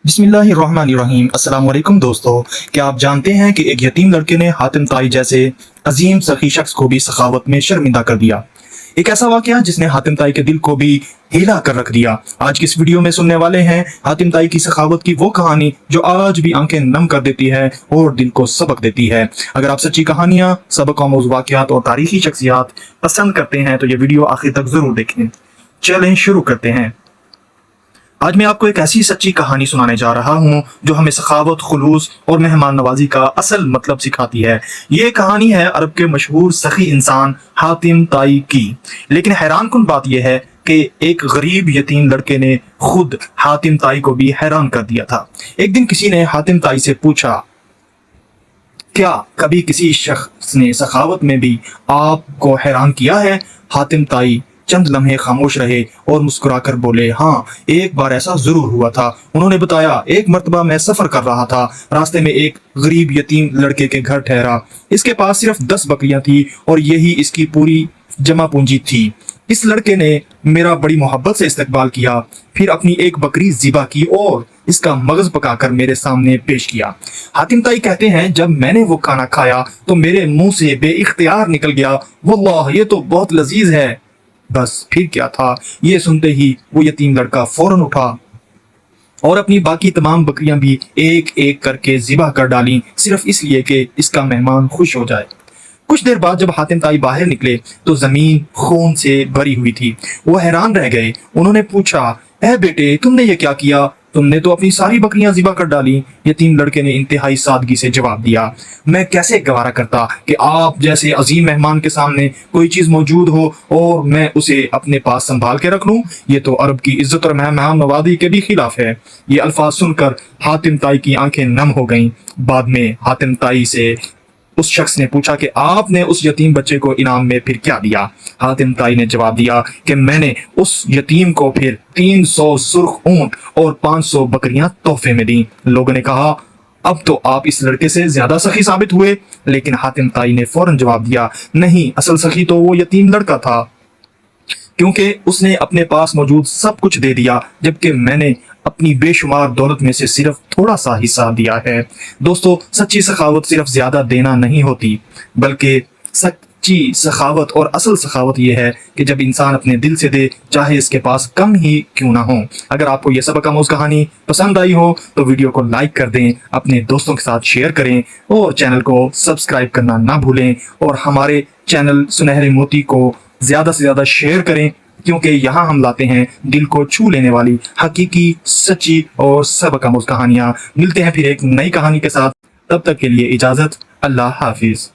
बिस्मिल्लाहिर्रहमानिर्रहीम। अस्सलाम वालेकुम दोस्तों, क्या आप जानते हैं कि एक यतीम लड़के ने हातिम ताई जैसे अजीम सखी शख्स को भी सखावत में शर्मिंदा कर दिया। एक ऐसा वाकया जिसने हातिम ताई के दिल को भी हिला कर रख दिया। आज की इस वीडियो में सुनने वाले हैं हातिम ताई की सखावत की वो कहानी जो आज भी आंखें नम कर देती है और दिल को सबक देती है। अगर आप सच्ची कहानियां, सबक आमूज वाकयात और तारीखी शख्सियात पसंद करते हैं तो ये वीडियो आखिर तक जरूर देखें। चलें शुरू करते हैं। आज मैं आपको एक ऐसी सच्ची कहानी सुनाने जा रहा हूँ जो हमें सखावत, खुलूस और मेहमान नवाजी का असल मतलब सिखाती है। ये कहानी है अरब के मशहूर सखी इंसान हातिम ताई की। लेकिन हैरान कुन बात यह है कि एक गरीब यतीम लड़के ने खुद हातिम ताई को भी हैरान कर दिया था। एक दिन किसी ने हातिम ताई से पूछा, क्या कभी किसी शख्स ने सखावत में भी आपको हैरान किया है? हातिम ताई चंद लम्हे खामोश रहे और मुस्कुराकर बोले, हाँ, एक बार ऐसा जरूर हुआ था। उन्होंने बताया, एक मर्तबा मैं सफर कर रहा था। रास्ते में एक गरीब यतीम लड़के के घर ठहरा। इसके पास सिर्फ 10 बकरियां थी और यही इसकी पूरी जमा पूंजी थी। इस लड़के ने मेरा बड़ी मोहब्बत से इस्तकबाल किया, फिर अपनी एक बकरी ज़िबा की और इसका मगज पकाकर मेरे सामने पेश किया। हातिम ताई कहते हैं, जब मैंने वो खाना खाया तो मेरे मुंह से बेइख्तियार निकल गया, वल्लाह ये तो बहुत लजीज है। बस फिर क्या था, ये सुनते ही वो यतीम लड़का फौरन उठा और अपनी बाकी तमाम बकरियां भी एक एक करके ज़िबा कर डाली, सिर्फ इसलिए कि इसका मेहमान खुश हो जाए। कुछ देर बाद जब हातिम ताई बाहर निकले तो जमीन खून से भरी हुई थी। वो हैरान रह गए। उन्होंने पूछा, ए बेटे, तुमने ये क्या किया? तुमने तो अपनी सारी बकरियां ज़िबा कर डाली। यतीम लड़के ने इंतहाई सादगी से जवाब दिया, मैं कैसे गवारा करता कि आप जैसे अजीम मेहमान के सामने कोई चीज मौजूद हो और मैं उसे अपने पास संभाल के रख लूं। ये तो अरब की इज्जत और मेहमान नवाजी के भी खिलाफ है। ये अल्फाज सुनकर हातिम ताई की आंखें नम हो गईं। बाद में हातिम ताई से उस शख्स ने पूछा कि आपने उस यतीम बच्चे को इनाम में फिर क्या दिया? हातिम ताई ने जवाब दिया कि मैंने उस यतीम को फिर 300 सुर्ख ऊंट और 500 बकरियां तोहफे में दी। लोगों ने कहा, अब तो आप इस लड़के से ज्यादा सखी साबित हुए। लेकिन हातिम ताई ने फौरन जवाब दिया, नहीं, असल सखी तो वो यतीम लड़का था, क्योंकि उसने अपने पास मौजूद सब कुछ दे दिया, जबकि मैंने अपनी बेशुमार दौलत में से सिर्फ थोड़ा सा हिस्सा दिया है। दोस्तों, सच्ची सखावत सिर्फ ज्यादा देना नहीं होती, बल्कि सच्ची सखावत और असल सखावत यह है कि जब इंसान अपने दिल से दे, चाहे इसके पास कम ही क्यों ना हो। अगर आपको यह सबक आमूज कहानी पसंद आई हो तो वीडियो को लाइक कर दें, अपने दोस्तों के साथ शेयर करें और चैनल को सब्सक्राइब करना ना भूलें। और हमारे चैनल सुनहरे मोती को ज्यादा से ज्यादा शेयर करें, क्योंकि यहाँ हम लाते हैं दिल को छू लेने वाली हकीकी, सच्ची और सबक आमूज कहानियां। मिलते हैं फिर एक नई कहानी के साथ, तब तक के लिए इजाजत। अल्लाह हाफिज।